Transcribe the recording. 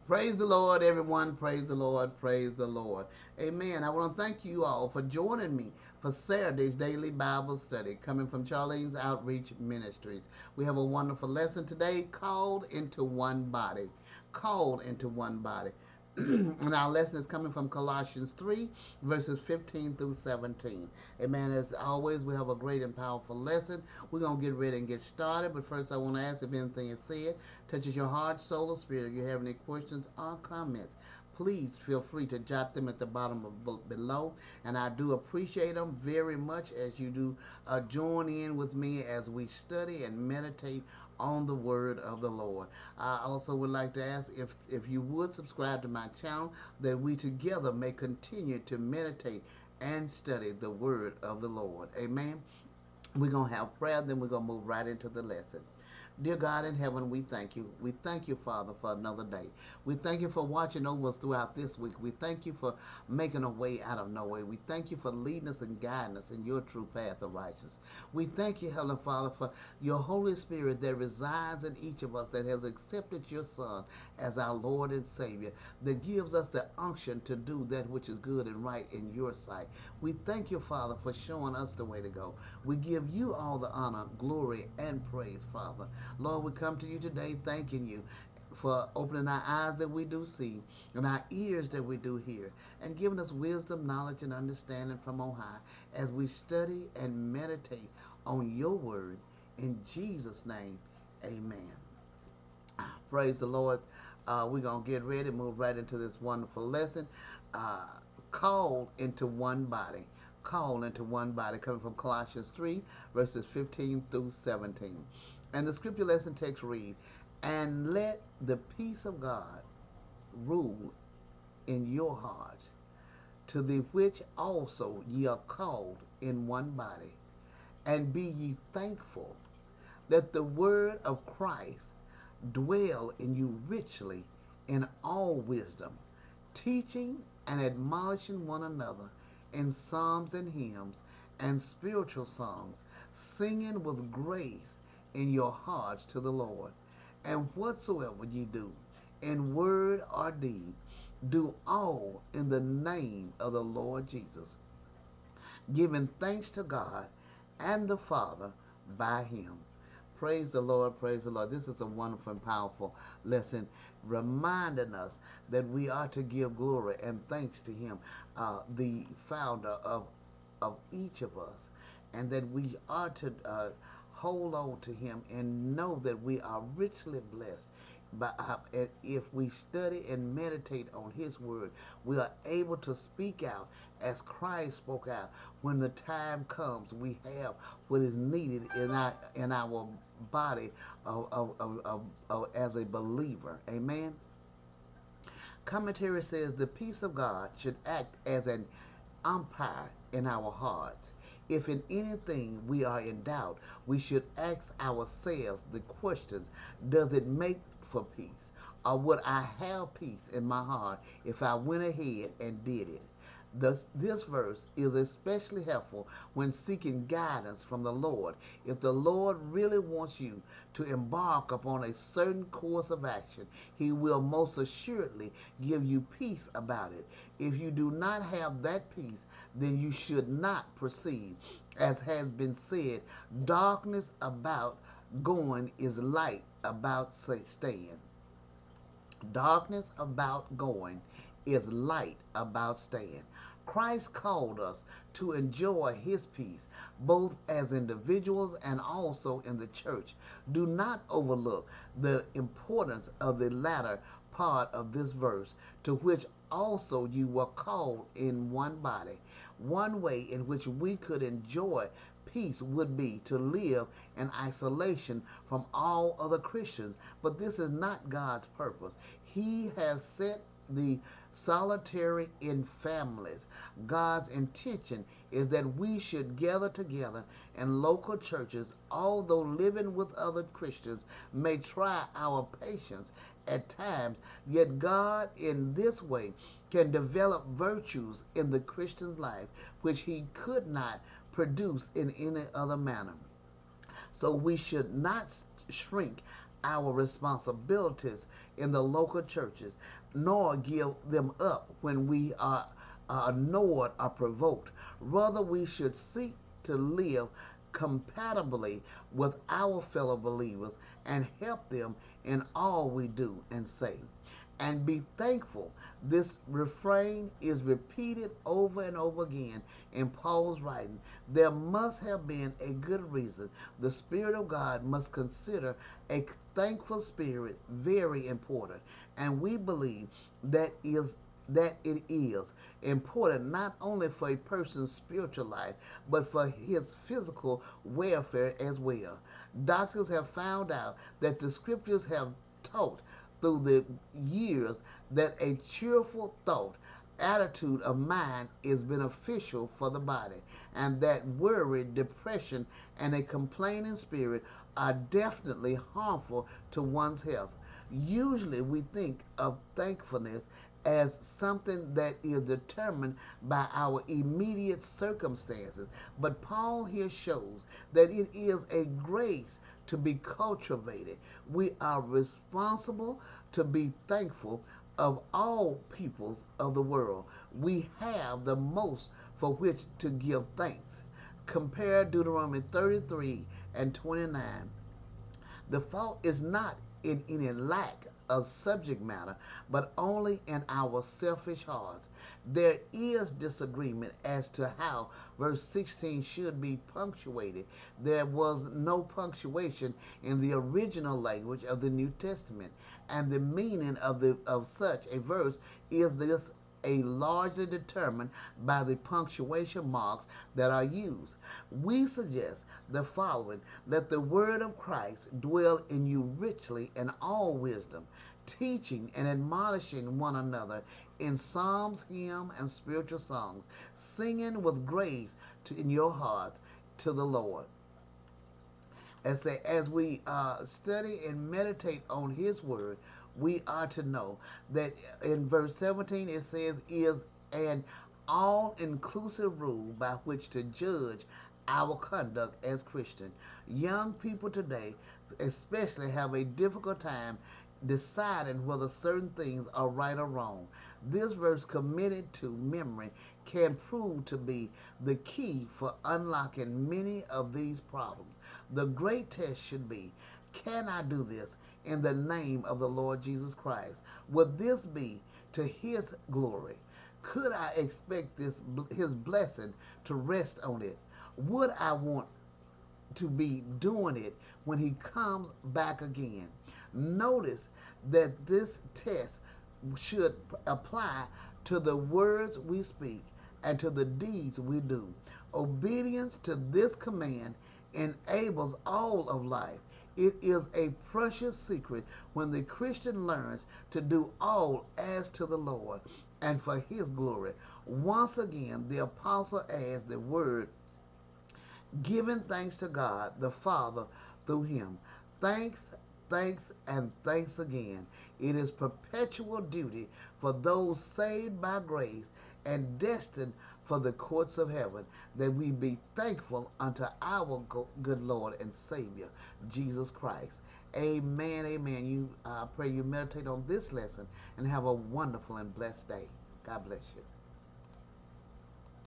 Praise the Lord, everyone. Praise the Lord. Praise the Lord. Amen. I want to thank you all for joining me for Saturday's daily Bible study coming from Charlene's Outreach Ministries. We have a wonderful lesson today called Into One Body. Called into One Body. And our lesson is coming from Colossians 3, verses 15 through 17. Amen. As always, we have a great and powerful lesson. We're going to get ready and get started. But first, I want to ask if anything is said touches your heart, soul, or spirit. If you have any questions or comments, please feel free to jot them at the bottom of below. And I do appreciate them very much as you do join in with me as we study and meditate on the word of the Lord. I also would like to ask if you would subscribe to my channel that we together may continue to meditate and study the word of the Lord. Amen. We're going to have prayer, then we're going to move right into the lesson. Dear God in heaven, we thank you. We thank you, Father, for another day. We thank you for watching over us throughout this week. We thank you for making a way out of no way. We thank you for leading us and guiding us in your true path of righteousness. We thank you, Heavenly Father, for your Holy Spirit that resides in each of us, that has accepted your Son as our Lord and Savior, that gives us the unction to do that which is good and right in your sight. We thank you, Father, for showing us the way to go. We give you all the honor, glory, and praise, Father. Lord, we come to you today thanking you for opening our eyes that we do see and our ears that we do hear and giving us wisdom, knowledge, and understanding from on high as we study and meditate on your word. In Jesus' name, amen. Praise the Lord. We're going to get ready, move right into this wonderful lesson. Uh, Called into one body. Called into one body, coming from Colossians 3, verses 15 through 17. And the scripture lesson text read, "And let the peace of God rule in your hearts, to the which also ye are called in one body. And be ye thankful, that the word of Christ dwell in you richly in all wisdom, teaching and admonishing one another in psalms and hymns and spiritual songs, singing with grace in your hearts to the Lord. And whatsoever ye do, in word or deed, do all in the name of the Lord Jesus, giving thanks to God and the Father by him." Praise the Lord, praise the Lord. This is a wonderful and powerful lesson reminding us that we are to give glory and thanks to him, the founder of each of us, and that we are to hold on to him and know that we are richly blessed. But if we study and meditate on his word, we are able to speak out as Christ spoke out. When the time comes, we have what is needed in our body as a believer. Amen. Commentary says the peace of God should act as an umpire in our hearts. If in anything we are in doubt, we should ask ourselves the questions: does it make for peace? Or would I have peace in my heart if I went ahead and did it? This verse is especially helpful when seeking guidance from the Lord. If the Lord really wants you to embark upon a certain course of action, he will most assuredly give you peace about it. If you do not have that peace, then you should not proceed. As has been said, darkness about going is light about staying. Darkness about going is light about staying. Christ called us to enjoy his peace, both as individuals and also in the church. Do not overlook the importance of the latter part of this verse, to which also you were called in one body. One way in which we could enjoy peace would be to live in isolation from all other Christians, but this is not God's purpose. He has set the solitary in families. God's intention is that we should gather together in local churches, although living with other Christians may try our patience at times, yet God in this way can develop virtues in the Christian's life which he could not produce in any other manner. So we should not shrink our responsibilities in the local churches, nor give them up when we are annoyed or provoked. Rather, we should seek to live compatibly with our fellow believers and help them in all we do and say. And be thankful. This refrain is repeated over and over again in Paul's writing. There must have been a good reason. The Spirit of God must consider a thankful spirit very important. And we believe that it is important not only for a person's spiritual life, but for his physical welfare as well. Doctors have found out that the scriptures have taught through the years that a cheerful thought attitude of mind is beneficial for the body, and that worry, depression, and a complaining spirit are definitely harmful to one's health. Usually we think of thankfulness as something that is determined by our immediate circumstances. But Paul here shows that it is a grace to be cultivated. We are responsible to be thankful of all peoples of the world. We have the most for which to give thanks. Compare Deuteronomy 33 and 29. The fault is not in any lack of subject matter, but only in our selfish hearts. There is disagreement as to how verse 16 should be punctuated. There was no punctuation in the original language of the New Testament, and the meaning of such a verse is this largely determined by the punctuation marks that are used. We suggest the following: let the word of Christ dwell in you richly in all wisdom, teaching and admonishing one another in psalms, hymns, and spiritual songs, singing with grace in your hearts to the Lord. As we study and meditate on his word, we are to know that in verse 17 it says, is an all inclusive rule by which to judge our conduct as Christian. Young people today especially have a difficult time deciding whether certain things are right or wrong. This verse, committed to memory, can prove to be the key for unlocking many of these problems. The great test should be: can I do this in the name of the Lord Jesus Christ? Would this be to his glory? Could I expect his blessing to rest on it? Would I want to be doing it when he comes back again? Notice that this test should apply to the words we speak and to the deeds we do. Obedience to this command enables all of life. It is a precious secret when the Christian learns to do all as to the Lord and for his glory. Once again, the apostle adds the word, giving thanks to God the Father through him. Thanks, thanks, and thanks again. It is perpetual duty for those saved by grace and destined for the courts of heaven that we be thankful unto our good Lord and Savior, Jesus Christ. Amen, amen. I pray you meditate on this lesson and have a wonderful and blessed day. God bless you.